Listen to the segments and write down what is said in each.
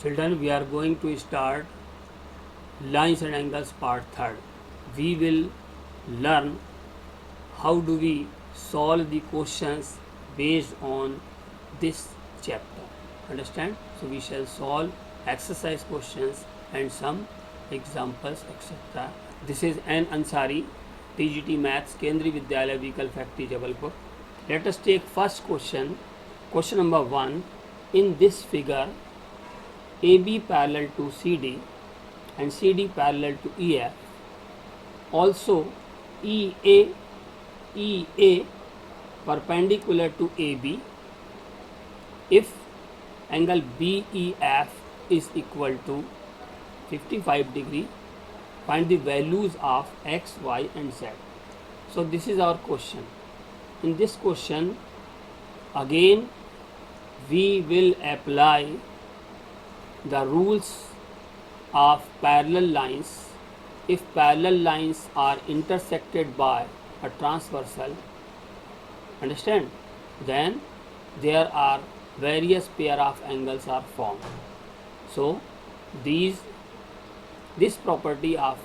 Children, we are going to start lines and angles part 3rd. We will learn how do we solve the questions based on this chapter. Understand? So we shall solve exercise questions and some examples, etc. This is N. Ansari, TGT Maths, Kendriya Vidyalaya Vehicle Factory, Jabalpur. Let us take first question. Question number 1. In this figure, AB parallel to CD and CD parallel to EF. Also, EA perpendicular to AB. If angle BEF is equal to 55 degree, find the values of X, Y and Z. So this is our question. In this question, again we will apply the rules of parallel lines. If parallel lines are intersected by a transversal, understand, then there are various pair of angles are formed. So this property of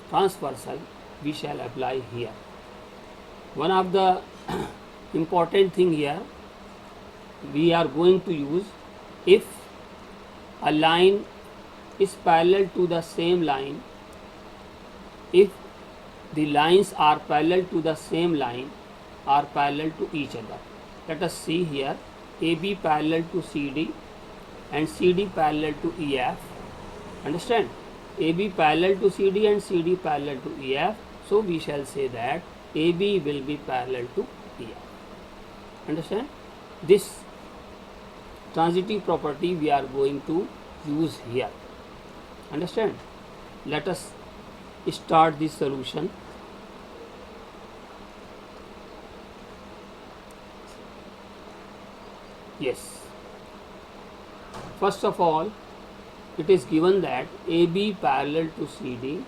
transversal we shall apply here. One of the important thing here we are going to use, if a line is parallel to the same line, if the lines are parallel to the same line, are parallel to each other. Let us see here, AB parallel to CD and CD parallel to EF. Understand? AB parallel to CD and CD parallel to EF. So we shall say that AB will be parallel to EF. Understand? This transitive property we are going to use here. Understand? Let us start this solution. Yes. First of all, it is given that AB parallel to CD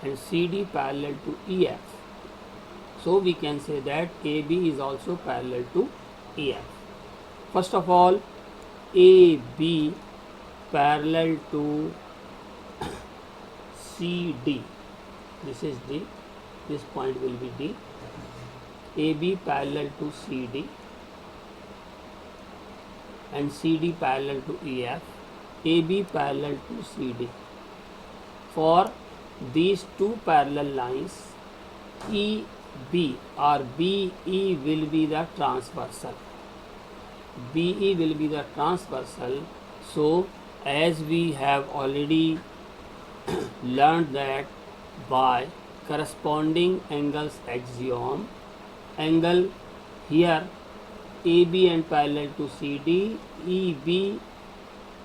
and CD parallel to EF. So we can say that AB is also parallel to EF. First of all, AB parallel to CD. This is D. This point will be D. AB parallel to CD and CD parallel to EF. AB parallel to CD. For these two parallel lines, EB or BE will be the transversal. BE will be the transversal. So as we have already learned that by corresponding angles axiom, angle here AB and parallel to CD, EB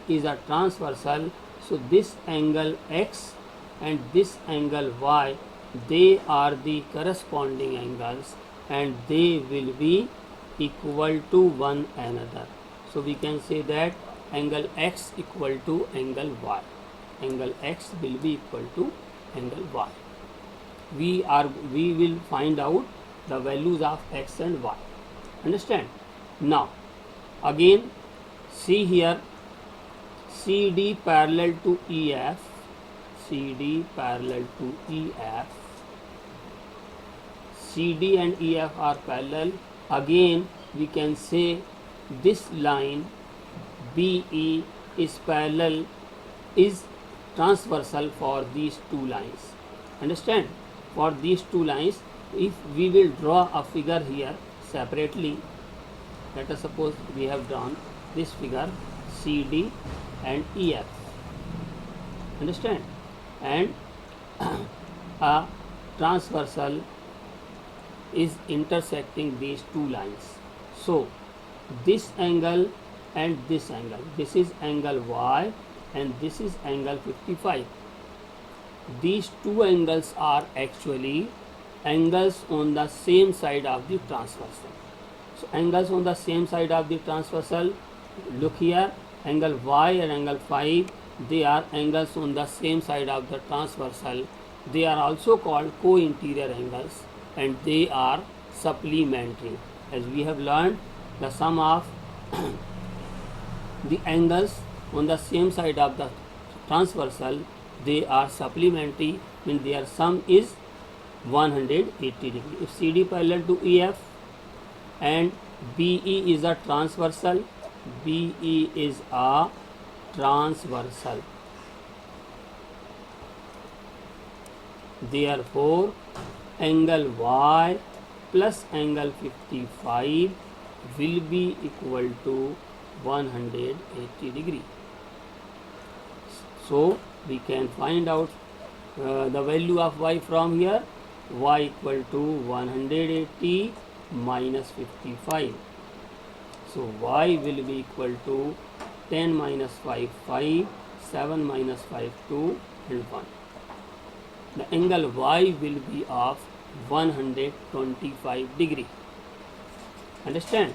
is a transversal. So this angle X and this angle Y, they are the corresponding angles and they will be equal to one another. So we can say that angle X equal to angle Y. Angle X will be equal to angle Y. We will find out the values of X and Y. Understand? Now again see here, CD parallel to EF, CD parallel to EF, CD and EF are parallel. Again we can say this line BE is parallel, is transversal for these two lines. Understand? For these two lines, if we will draw a figure here separately, let us suppose we have drawn this figure CD and EF. Understand? And a transversal is intersecting these two lines. So this angle and this angle, this is angle Y and this is angle 55. These two angles are actually angles on the same side of the transversal. So angles on the same side of the transversal, look here, angle Y and angle 5, they are angles on the same side of the transversal. They are also called co-interior angles and they are supplementary. As we have learned, the sum of the angles on the same side of the transversal, they are supplementary, means their sum is 180 degree. If CD parallel to EF and BE is a transversal, BE is a transversal, therefore angle Y plus angle 55 will be equal to 180 degree. So we can find out the value of Y from here. Y equal to 180 minus 55. So Y will be equal to 10 minus 5, 5, 7 minus 5, 2 and 1. The angle Y will be of 125 degree. Understand?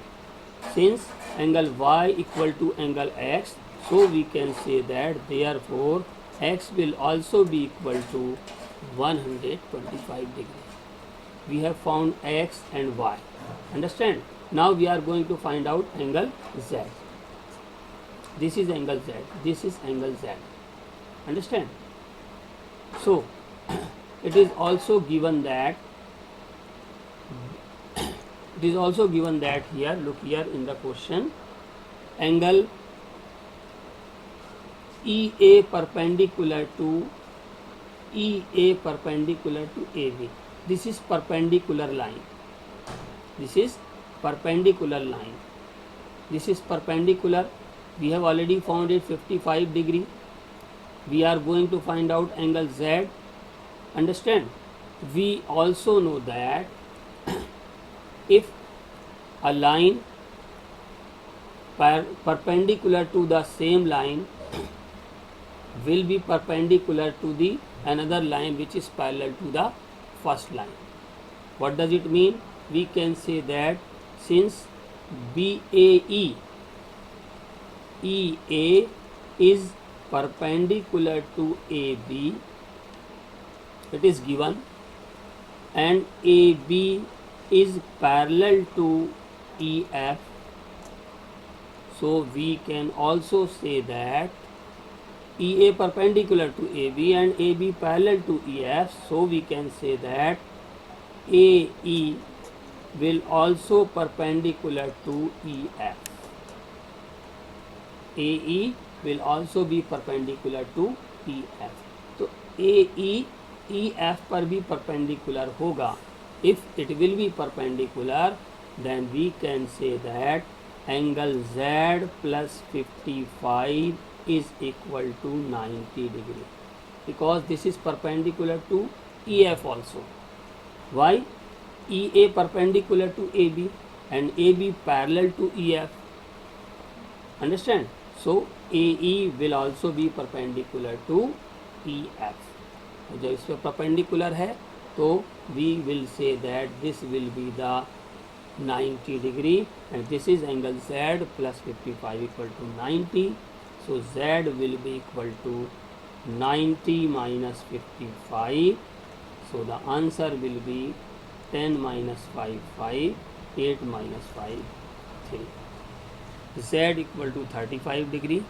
Since angle Y equal to angle X, so we can say that therefore X will also be equal to 125 degree. We have found X and Y. Understand? Now we are going to find out angle Z. This is angle Z. This is angle Z. Understand? So it is also given that here, look here in the question, angle EA perpendicular to AB. This is perpendicular line. This is perpendicular line. This is perpendicular. We have already found it 55 degree. We are going to find out angle Z. Understand? We also know that if a line perpendicular to the same line will be perpendicular to the another line which is parallel to the first line. What does it mean? We can say that since BAE EA is perpendicular to AB, it is given, and AB is parallel to EF, so we can also say that EA perpendicular to AB and AB parallel to EF, so we can say that AE will also perpendicular to EF. AE will also be perpendicular to EF. तो AE EF पर भी perpendicular होगा. If it will be perpendicular, then we can say that angle Z plus 55 is equal to 90 degree, because this is perpendicular to EF also. Why? EA perpendicular to AB and AB parallel to EF. Understand? So AE will also be perpendicular to EF. जब इस पर perpendicular है तो we will say that this will be the 90 degree, and this is angle Z plus 55 equal to 90. So Z will be equal to 90 minus 55. So the answer will be 10 minus 5, 5, 8 minus 5, 3. Z equal to 35 degree,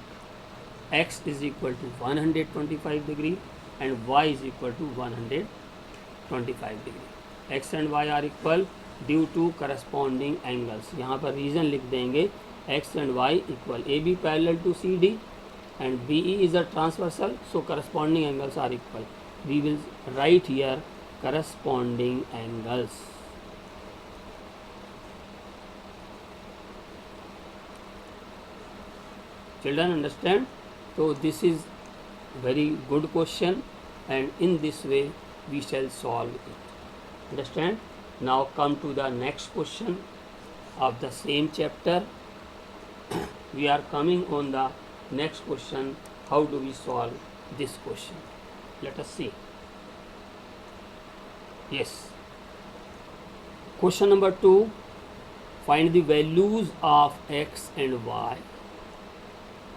X is equal to 125 degree, and Y is equal to 125 degree. X and Y are equal due to corresponding angles. यहाँ पर reason लिख देंगे X and Y equal A B parallel to C D and B E is a transversal, so corresponding angles are equal. We will write here corresponding angles. Children understand? So this is very good question, and in this way we shall solve it. Understand? Now come to the next question of the same chapter. We are coming on the next question. How do we solve this question? Let us see. Yes. Question number 2. Find the values of x and y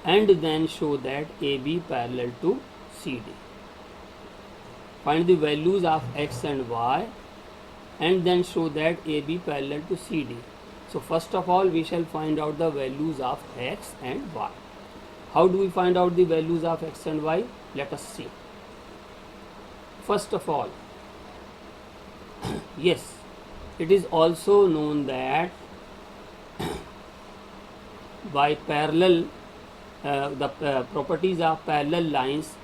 and then show that AB parallel to CD. Find the values of x and y and then show that AB parallel to CD. So first of all we shall find out the values of x and y. How do we find out the values of x and y? Let us see. First of all, yes, it is also known that by parallel, the properties of parallel lines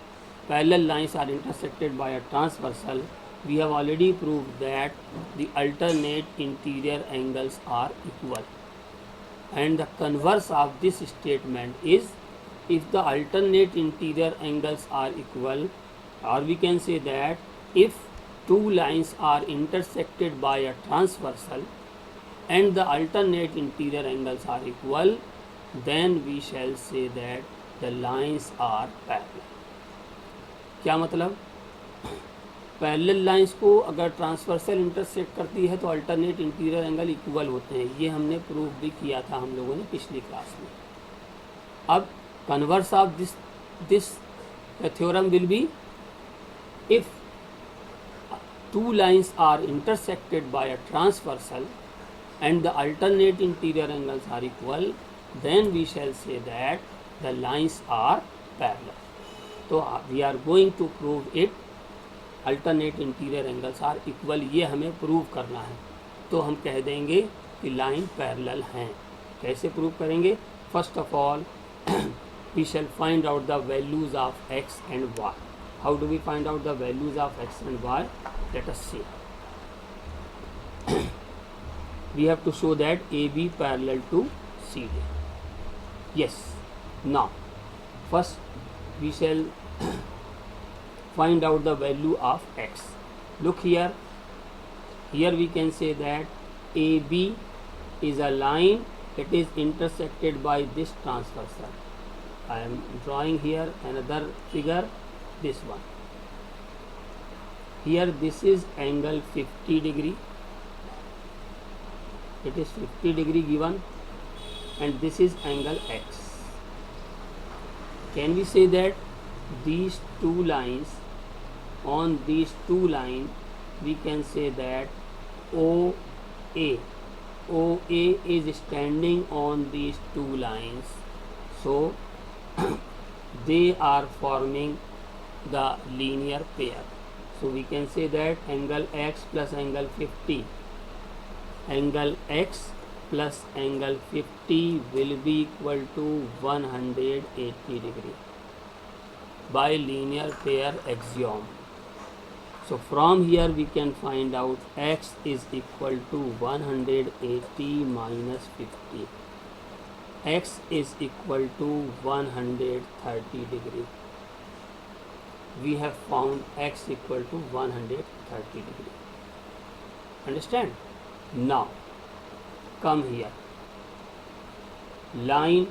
are intersected by a transversal. We have already proved that the alternate interior angles are equal, and the converse of this statement is, if the alternate interior angles are equal, or we can say that if two lines are intersected by a transversal and the alternate interior angles are equal, then we shall say that the lines are parallel. क्या मतलब? Parallel lines को अगर transversal intersect करती है तो alternate interior angle equal होते हैं. ये हमने प्रूव भी किया था हम लोगों ने पिछली क्लास में. अब converse of this theorem will be, if two lines are intersected by a transversal and the alternate interior angles are equal, then we shall say that the lines are parallel. So we are going to prove it, alternate interior angles are equal. ये हमें prove करना है. तो हम कह देंगे कि line parallel हैं. कैसे प्रूव करेंगे? First of all we shall find out the values of x and y. How do we find out the values of x and y? Let us see. We have to show that AB parallel to CD. Yes. Now, first we shall find out the value of x. Look here. Here we can say that AB is a line. It is intersected by this transversal. I am drawing here another figure. This one. Here this is angle 50 degree. It is 50 degree given, and this is angle x. Can we say that these two lines, on these two lines we can say that OA is standing on these two lines, so they are forming the linear pair. So we can say that angle x plus angle 50, angle x plus angle 50 will be equal to 180 degree by linear pair axiom. So from here we can find out x is equal to 180 minus 50. X is equal to 130 degree. We have found x equal to 130 degree. Understand? Now come here. Line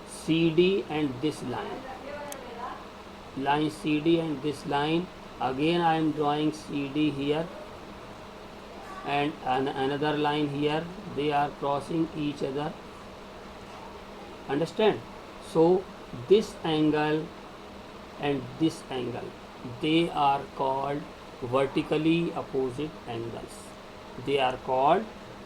CD and this line. Line CD and this line. Again I am drawing CD here and another line here. They are crossing each other. Understand? So this angle and this angle, they are called vertically opposite angles. They are called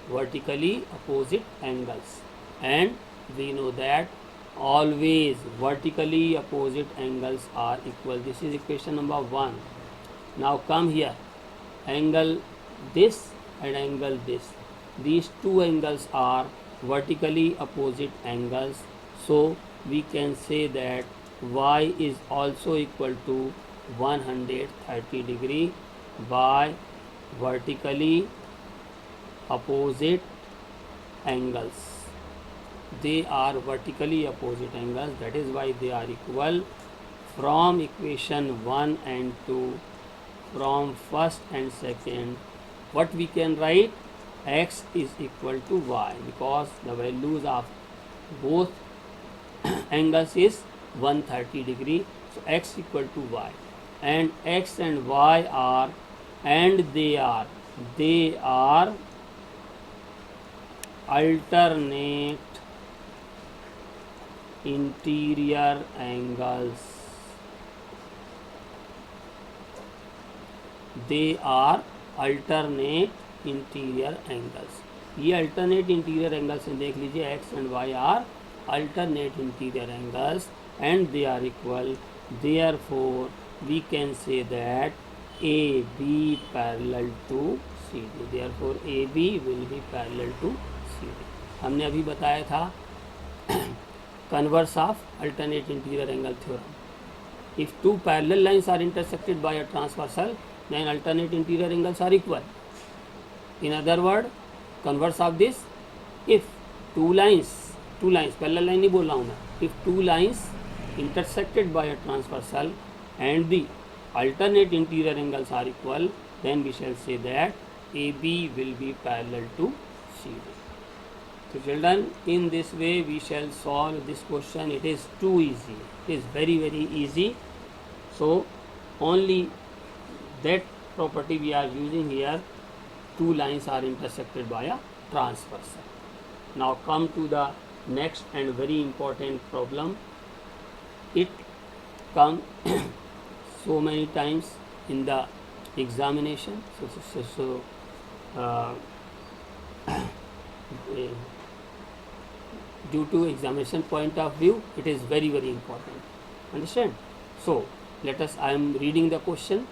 vertically opposite angles, and we know that always vertically opposite angles are equal. This is equation number 1. Now come here. Angle this and angle this. These two angles are vertically opposite angles. So we can say that y is also equal to 130 degree by vertically opposite angles. They are vertically opposite angles, that is why they are equal. From equation 1 and 2, from first and second, what we can write? X is equal to y, because the values of both angles is 130 degree. So x equal to y, and x and y are, and they are alternate interior angles. They are alternate interior angles. ये alternate interior angles हैं, देख लीजिए x and y are alternate interior angles and they are equal. Therefore, we can say that AB parallel to CD. Therefore, AB will be parallel to CD. हमने अभी बताया था converse of alternate interior angle theorem. If two parallel lines are intersected by a transversal, then alternate interior angles are equal. In other words, converse of this, if two lines parallel line नहीं बोल रहा हूँ मैं, if two lines intersected by a transversal and the alternate interior angles are equal, then we shall say that AB will be parallel to CD. So children, in this way we shall solve this question. It is too easy. It is very easy. So only that property we are using here. Two lines are intersected by a transversal. Now come to the next and very important problem. It comes so many times in the examination. Due to examination point of view, it is very important. Understand? So let us, I am reading the question.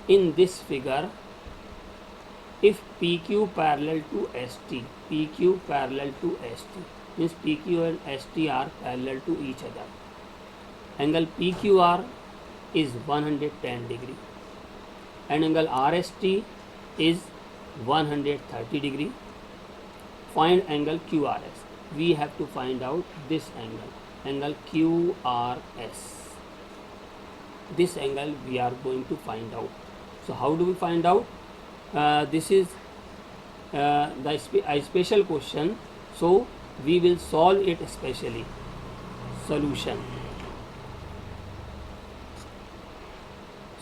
In this figure, if PQ parallel to ST, PQ parallel to ST means PQ and ST are parallel to each other. Angle PQR is 110 degree and angle RST is 130 degree. Find angle QRS. We have to find out this angle QRS. This angle we are going to find out. So how do we find out? This is a special question, so we will solve it specially. Solution.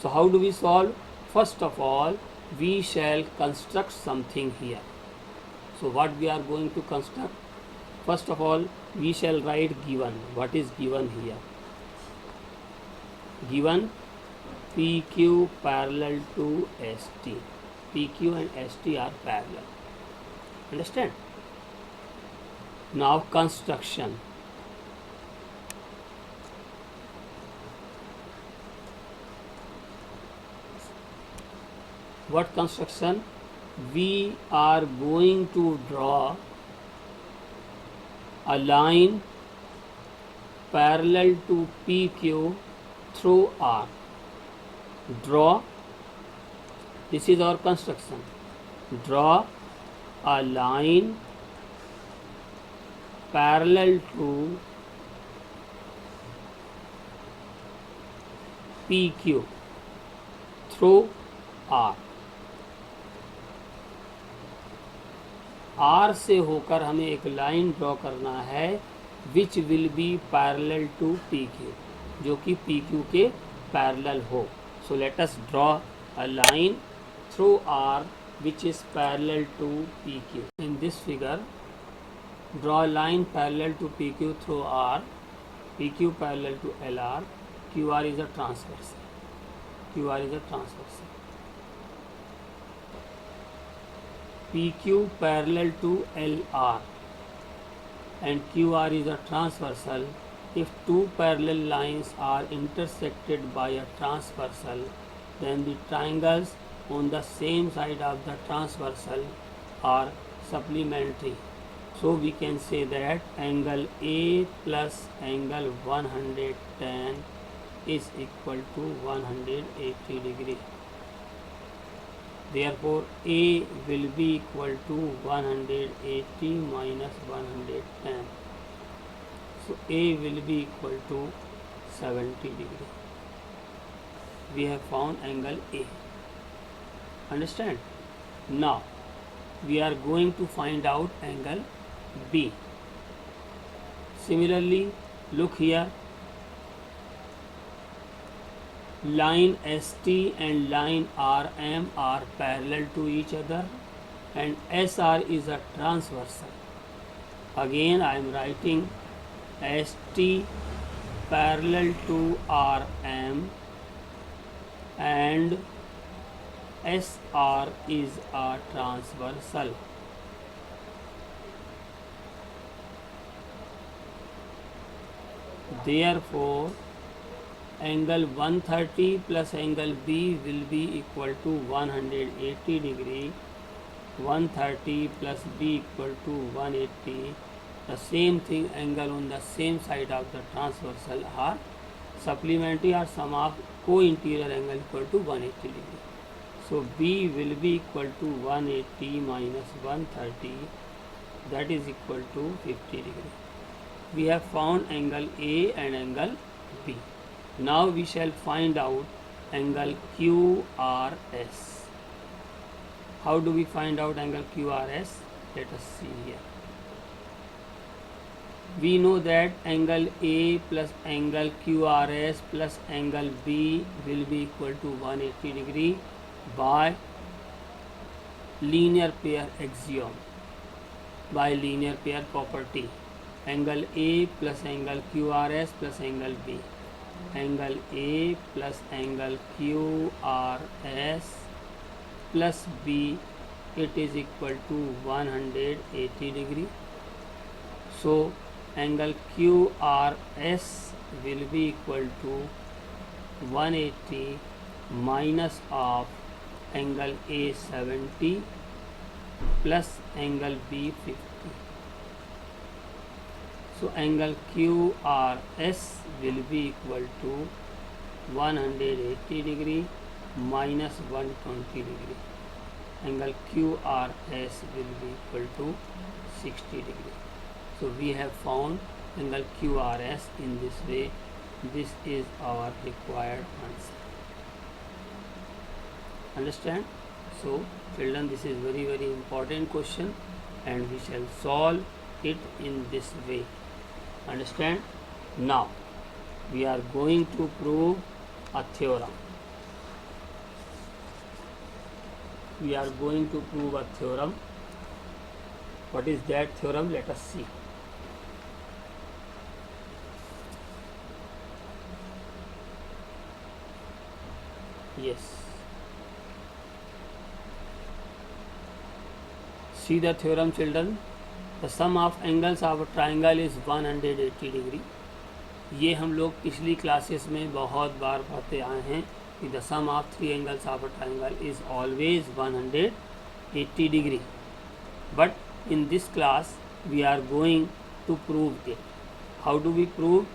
So how do we solve? First of all, we shall construct something here. So what we are going to construct? First of all, we shall write given. What is given here? Given PQ parallel to ST. PQ and ST are parallel. Understand? Now construction. What construction? We are going to draw a line parallel to PQ through R. Draw. This is our construction. Draw a line parallel to PQ through R. R से होकर हमें एक line draw करना है which will be parallel to PQ, जो कि PQ के parallel हो. So let us draw a line through R which is parallel to PQ. In this figure, draw a line parallel to PQ through R, PQ parallel to LR, QR is a transversal. QR is a transversal. PQ parallel to LR and QR is a transversal. If two parallel lines are intersected by a transversal, then the triangles on the same side of the transversal are supplementary. So we can say that angle A plus angle 110 is equal to 180 degree. Therefore, A will be equal to 180 minus 110. So A will be equal to 70 degree. We have found angle A. Understand? Now we are going to find out angle B. Similarly, look here. Line ST and line RM are parallel to each other and SR is a transversal. Again I am writing ST parallel to RM and SR is a transversal. Therefore, angle 130 plus angle B will be equal to 180 degree. 130 plus B equal to 180. The same thing, angle on the same side of the transversal are supplementary or sum of co-interior angle equal to 180 degree. So B will be equal to 180 minus 130, that is equal to 50 degree. We have found angle A and angle B. Now we shall find out angle QRS. How do we find out angle QRS? Let us see here. We know that angle A plus angle QRS plus angle B will be equal to 180 degree by linear pair axiom, by linear pair property. Angle A plus angle QRS plus angle B. Angle A plus angle QRS plus B, it is equal to 180 degree. So angle QRS will be equal to 180 minus of angle A 70 plus angle B 50. So angle QRS will be equal to 180 degree minus 120 degree. Angle QRS will be equal to 60 degree. So we have found angle QRS in this way. This is our required answer. Understand? So children, this is very important question and we shall solve it in this way. Understand? Now we are going to prove a theorem. We are going to prove a theorem. What is that theorem? Let us see. Yes. See the theorem, children. The sum of angles of a triangle is 180 degree. ये हम लोग पिछली classes में बहुत बार पढ़ते आए हैं कि the sum of three angles of a triangle is always 180 degree. But in this class we are going to prove it. How do we prove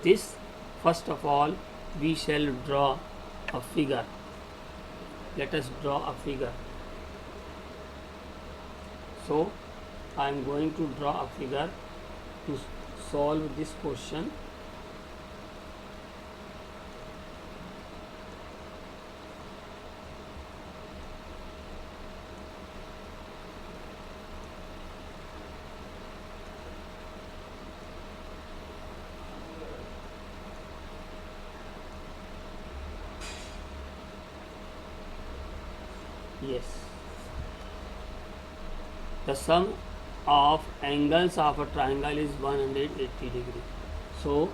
this? First of all, we shall draw a figure. Let us draw a figure. So I am going to draw a figure to solve this question. Yes. The sum of angles of a triangle is 180 degree. So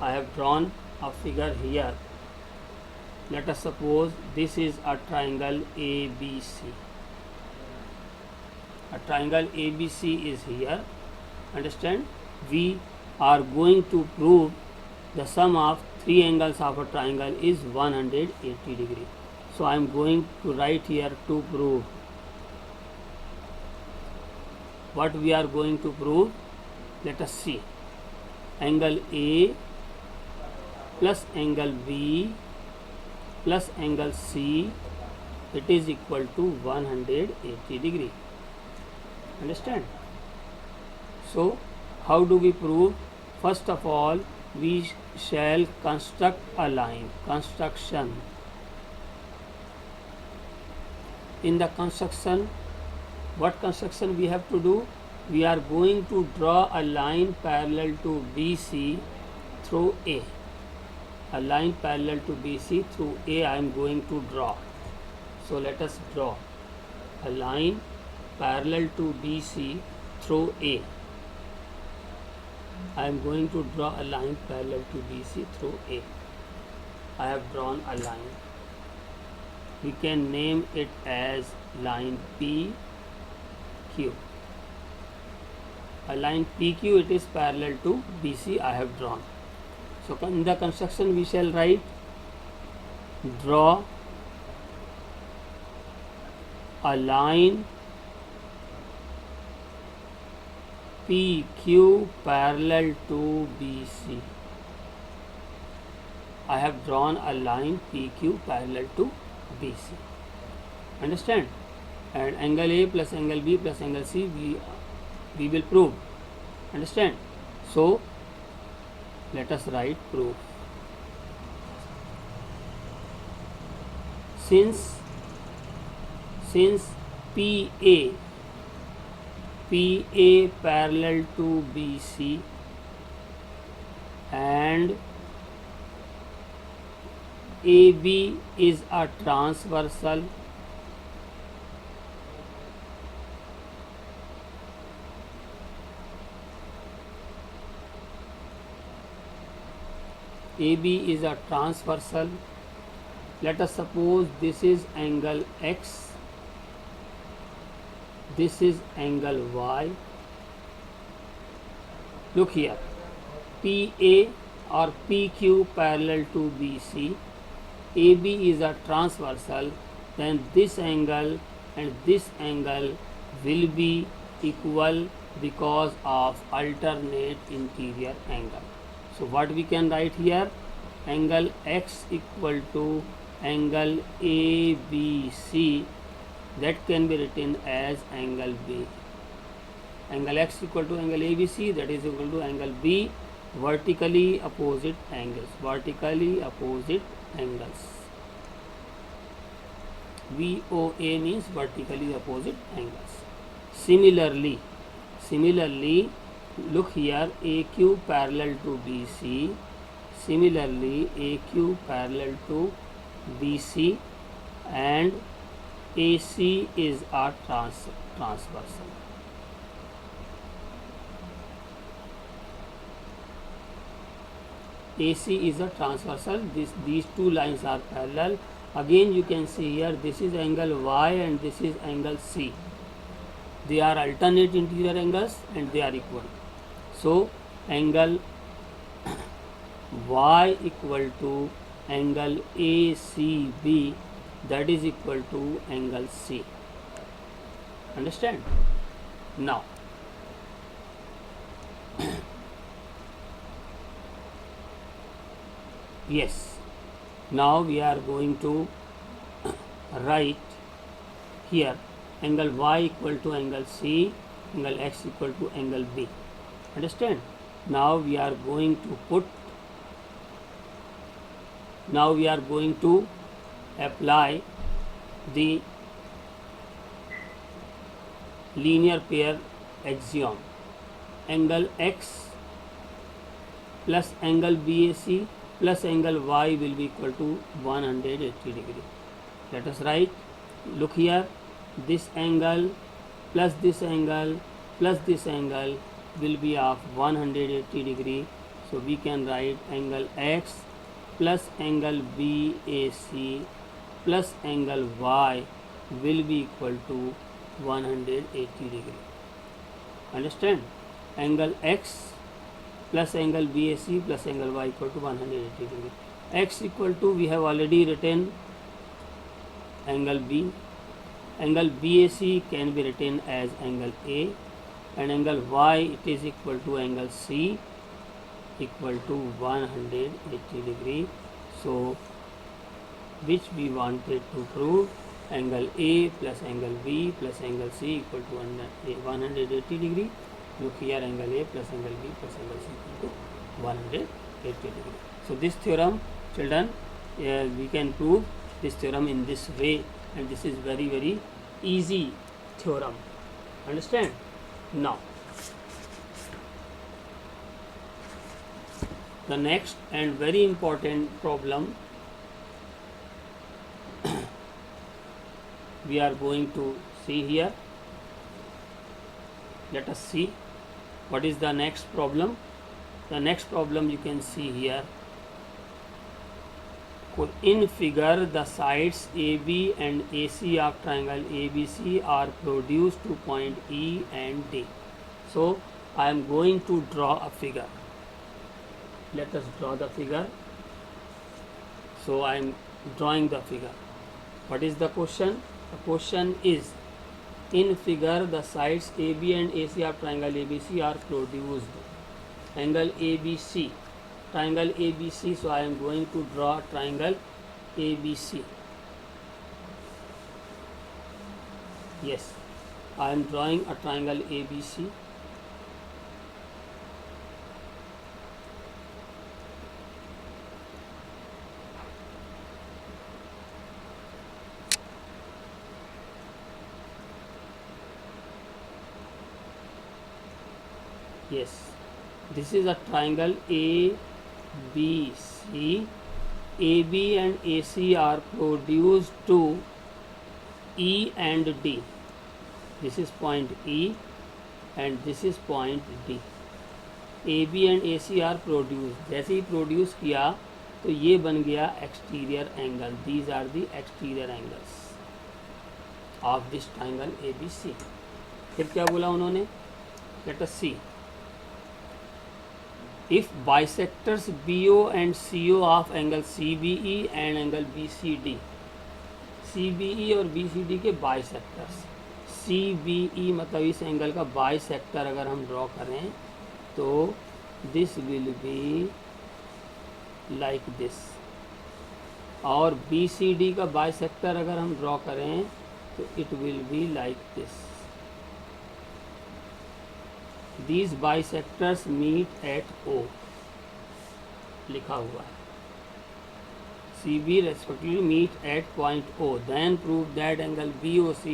I have drawn a figure here. Let us suppose this is a triangle ABC. A triangle ABC is here. Understand? We are going to prove the sum of three angles of a triangle is 180 degree. So I am going to write here to prove. What we are going to prove? Let us see. Angle A plus angle B plus angle C, it is equal to 180 degree. Understand? So how do we prove? First of all, we shall construct a line. Construction. In the construction, what construction we have to do? We are going to draw a line parallel to BC through A. A line parallel to BC through A I am going to draw. So let us draw a line parallel to BC through A. I am going to draw a line parallel to BC through A. I have drawn a line. We can name it as line PQ. A line PQ, it is parallel to BC I have drawn. So in the construction we shall write, draw a line PQ parallel to BC. I have drawn a line PQ parallel to BC. Understand? And angle A plus angle B plus angle C we will prove. Understand? So let us write proof. Since PA parallel to BC and AB is a transversal, AB is a transversal. Let us suppose this is angle X, this is angle Y. Look here, PA or PQ parallel to BC, AB is a transversal, then this angle and this angle will be equal because of alternate interior angle. So what we can write here, angle X equal to angle ABC, that can be written as angle B. Angle X equal to angle ABC, that is equal to angle B, vertically opposite angles. Vertically opposite angles. VOA means vertically opposite angles. Similarly, look here, AQ parallel to BC. Similarly, AQ parallel to BC and AC is a transversal. AC is a transversal. These two lines are parallel. Again you can see here, this is angle Y and this is angle C. They are alternate interior angles and they are equal. So angle Y equal to angle ACB, that is equal to angle C. Understand? Now yes, now we are going to write here angle Y equal to angle C, angle X equal to angle B. Understand? Now we are going to apply the linear pair axiom. Angle X plus angle BAC plus angle Y will be equal to 180 degree. Let us write, look here, this angle plus this angle plus this angle will be of 180 degree. So we can write angle X plus angle BAC plus angle Y will be equal to 180 degree. Understand? Angle X plus angle BAC plus angle Y equal to 180 degree. X equal to, we have already written angle B. Angle BAC can be written as angle A, and angle Y it is equal to angle C equal to 180 degree. So which we wanted to prove, angle A plus angle B plus angle C equal to 180 degree. Look here, angle A plus angle B plus angle C equal to 180 degree. So this theorem, children, we can prove this theorem in this way, and this is very easy theorem. Understand? Now the next and very important problem we are going to see here. Let us see what is the next problem. The next problem you can see here. In figure, the sides AB and AC of triangle ABC are produced to point E and D. So I am going to draw a figure. let us draw the figure. So I am drawing the figure. What is the question? The question is, in figure the sides AB and AC of triangle ABC are produced. Angle ABC, triangle ABC. So I am going to draw triangle ABC. Yes, I am drawing a triangle ABC. Yes, this is a triangle ABC. AB and AC are produced to E and D. This is point E and this is point D. AB and AC are produced. जैसे ही produce किया तो ये बन गया exterior angle. These are the exterior angles of this triangle ABC. फिर क्या बोला उन्होंने? Let us see. If bisectors BO and CO of angle CBE and angle BCD, CBE और BCD के बाइसेक्टर्स, CBE मतलब इस एंगल का बाइसेक्टर अगर हम ड्रॉ करें तो this will be like this, और BCD का बाइसेक्टर अगर हम ड्रॉ करें तो it will be like this. These bisectors meet at O लिखा हुआ है. CB respectively meet at point O. Then prove that angle BOC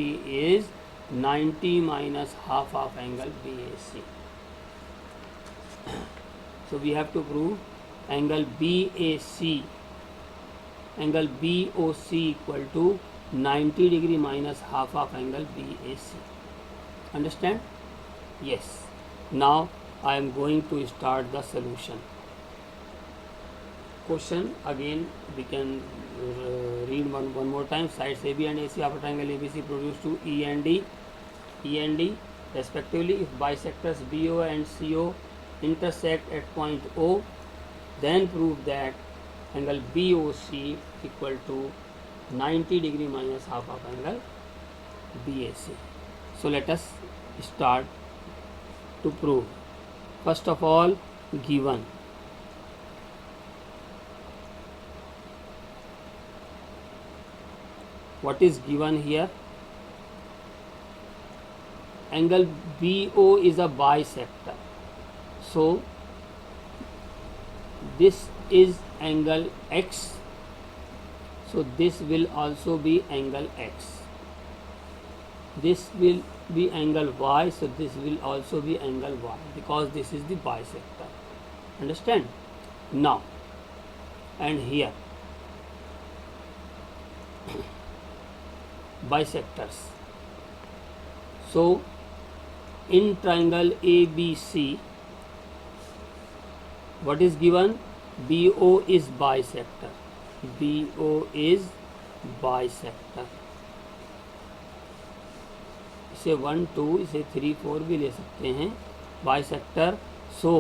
is 90 minus half of angle BAC. So we have to prove angle BAC, angle BOC equal to 90 degree minus half of angle BAC. Understand? Yes. Now I am going to start the solution. Question again we can read one more time. Sides AB and AC of a triangle ABC produced to E and D respectively. If bisectors BO and CO intersect at point O, then prove that angle BOC equal to 90 degree minus half of angle BAC. So let us start to prove. First of all, given what is given here? Angle BO is a bisector, so this is angle X, so this will also be angle X. This will be angle Y, so this will also be angle Y, because this is the bisector. Understand? Now and here bisectors. So in triangle ABC, what is given? BO is bisector. BO is bisector. इसे 1 2 इसे 3 4 भी ले सकते हैं. Bisector. So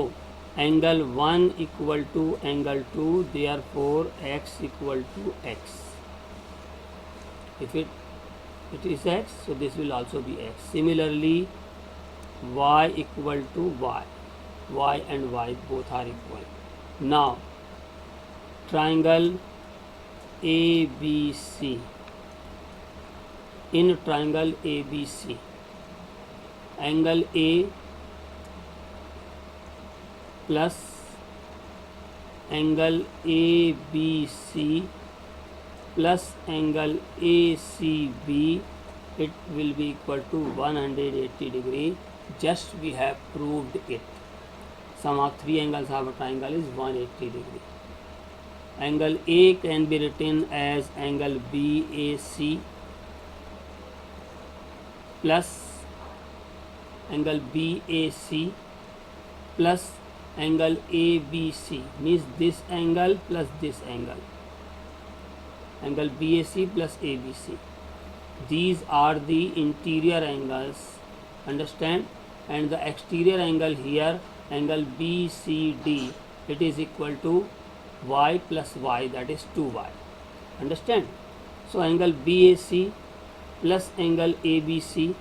angle 1 equal to angle 2, therefore x equal to x. If it is x, so this will also be x. Similarly, y equal to y. Y and y both are equal. Now triangle ABC. In triangle ABC, angle A plus angle ABC plus angle ACB, it will be equal to 180 degree. Just we have proved it. Sum of three angles of a triangle is 180 degree. Angle A can be written as angle BAC plus angle BAC plus angle ABC, means this angle plus this angle, angle BAC plus ABC. These are the interior angles. Understand? And the exterior angle here, angle BCD, it is equal to y plus y, that is 2y. Understand? So angle BAC plus angle ABC,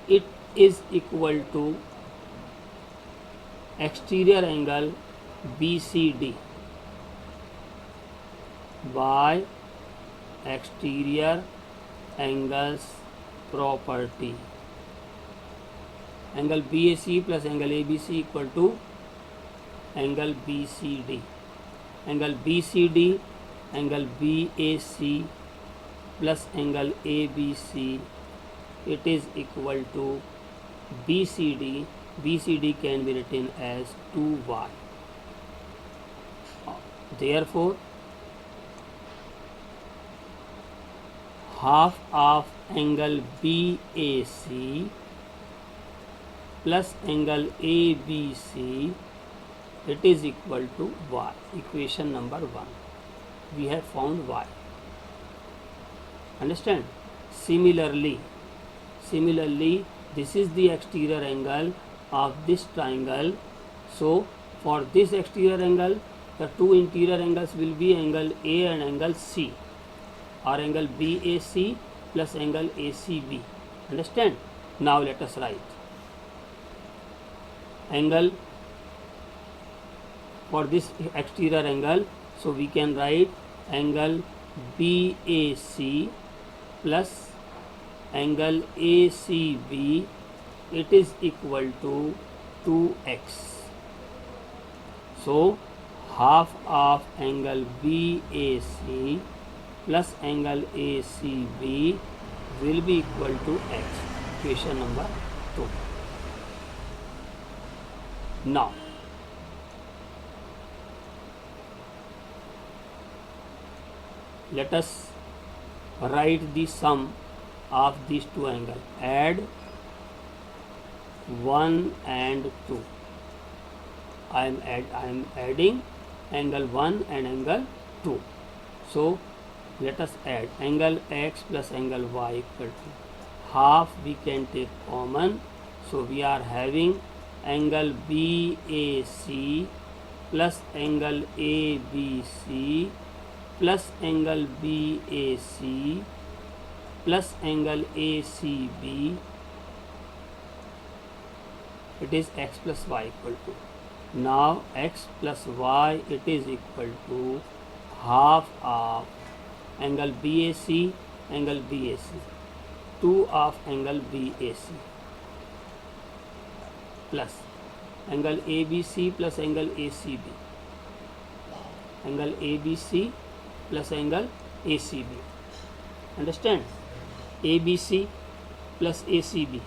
it is equal to exterior angle BCD by exterior angles property. Angle BAC plus angle ABC equal to angle BCD. Angle BCD, angle BAC plus angle ABC, it is equal to BCD. BCD can be written as 2y. Therefore, half of angle BAC plus angle ABC, it is equal to y. Equation number 1. We have found y. Understand? Similarly, this is the exterior angle of this triangle. So for this exterior angle, the two interior angles will be angle A and angle C, or angle BAC plus angle ACB. Understand? Now let us write angle for this exterior angle. So we can write angle BAC plus angle ACB, it is equal to 2x. So half of angle BAC plus angle ACB will be equal to x. Equation number 2. Now let us write the sum of these two angles. Add 1 and 2. I am adding angle 1 and angle 2. So let us add angle x plus angle y equal to half. We can take common. So we are having angle BAC plus angle ABC plus angle BAC plus angle ACB, it is x plus y equal to. Now x plus y, it is equal to half of angle BAC, angle BAC, 2 of angle BAC plus angle ABC plus angle ACB, angle ABC plus angle ACB. Understand? ABC plus ACB.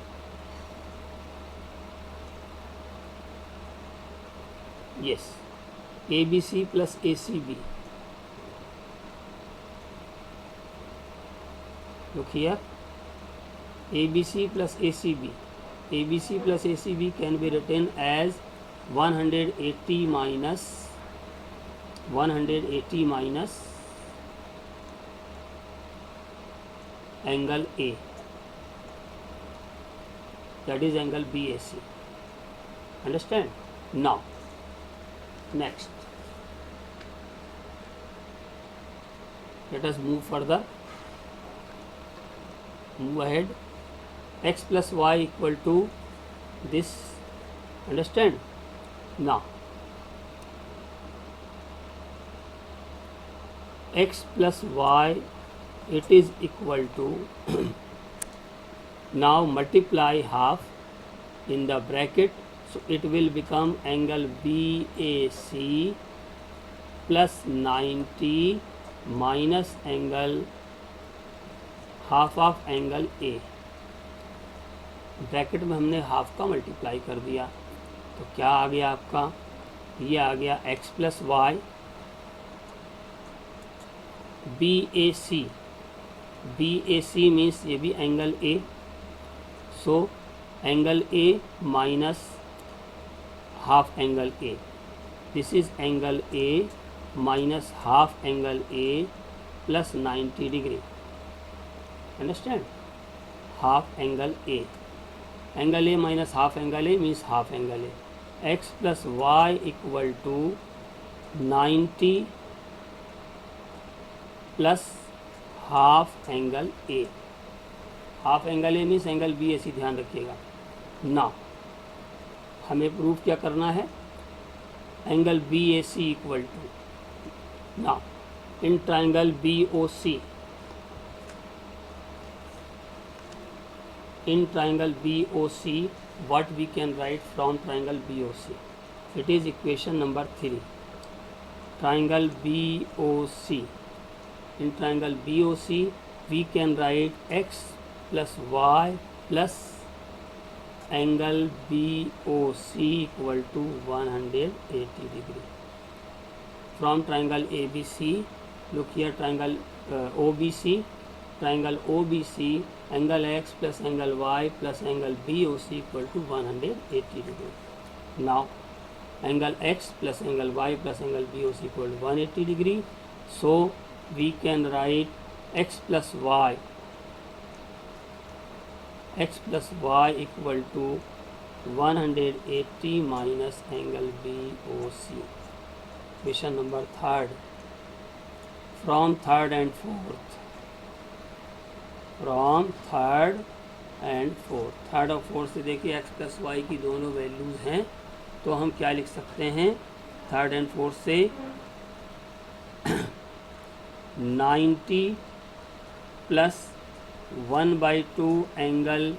Yes, ABC plus ACB. Look here, ABC plus ACB. ABC plus ACB can be written as 180 minus angle A, that is angle BAC. Understand? Now next let us move further, move ahead. X plus y equal to this. Understand? Now x plus y, it is equal to now multiply half in the bracket, so it will become angle BAC plus 90 minus angle half of angle A. Bracket में हमने half का multiply कर दिया, तो क्या आ गया आपका, ये आ गया x plus Y BAC. BAC means ये भी angle A, so angle A minus half angle A, this is angle A minus half angle A plus 90 degree. Understand? Half angle A. Angle A minus half angle A means half angle A. X plus Y equal to 90 plus half angle A. Half angle A means angle B ऐसी ध्यान रखिएगा ना. हमें proof क्या करना है, angle B A C equal to ना in triangle B O C. In triangle BOC, what we can write from triangle BOC? It is equation number 3. Triangle BOC. In triangle BOC, we can write x plus y plus angle BOC equal to 180 degree. From triangle ABC, look here, triangle OBC. Triangle OBC, angle x plus angle y plus angle BOC equal to 180 degree. Now angle x plus angle y plus angle BOC equal to 180 degree. So we can write x plus y equal to 180 minus angle BOC. Question number 3rd. From 3rd and 4th. From third and fourth. Third और fourth से देखिए x plus Y की दोनों values हैं, तो हम क्या लिख सकते हैं थर्ड एंड फोर्थ से 90 plus 1/2 angle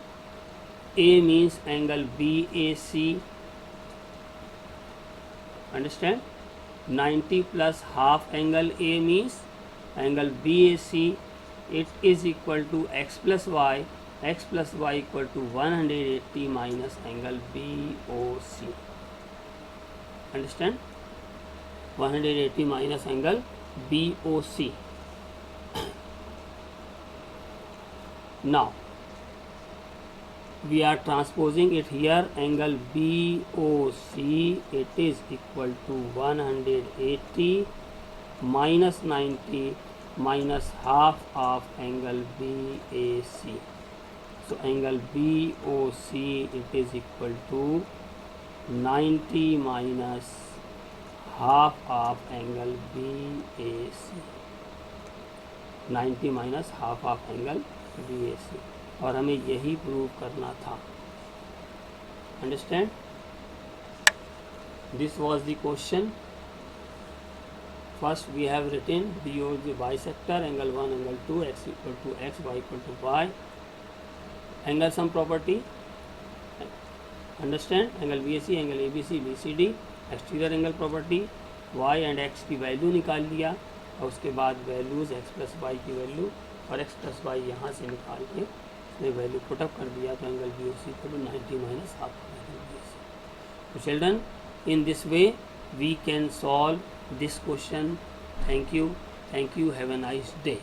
A means angle B A C. Understand. 90 plus half angle A means angle B A C. It is equal to x plus y equal to 180 minus angle BOC. Understand? 180 minus angle BOC. Now we are transposing it here, angle BOC, it is equal to 180 minus 90 minus half of angle BAC. So angle BOC, it is equal to 90 minus half of angle BAC. 90 minus half of angle BAC. और हमें यही prove करना था. Understand? This was the question. First we have written BO the bisector, angle 1, angle 2, x equal to x, y equal to y. Angle sum property. Understand? Angle BAC, angle ABC, BCD. Exterior angle property. Y and x की value निकाल लिया और उसके बाद values x plus Y की value और x plus Y यहाँ से निकाल के उसने वैल्यू पुटअप कर दिया, तो angle BOC equal to 90 minus half angle BAC. तो children, in this way we can solve this question. Thank you. Have a nice day.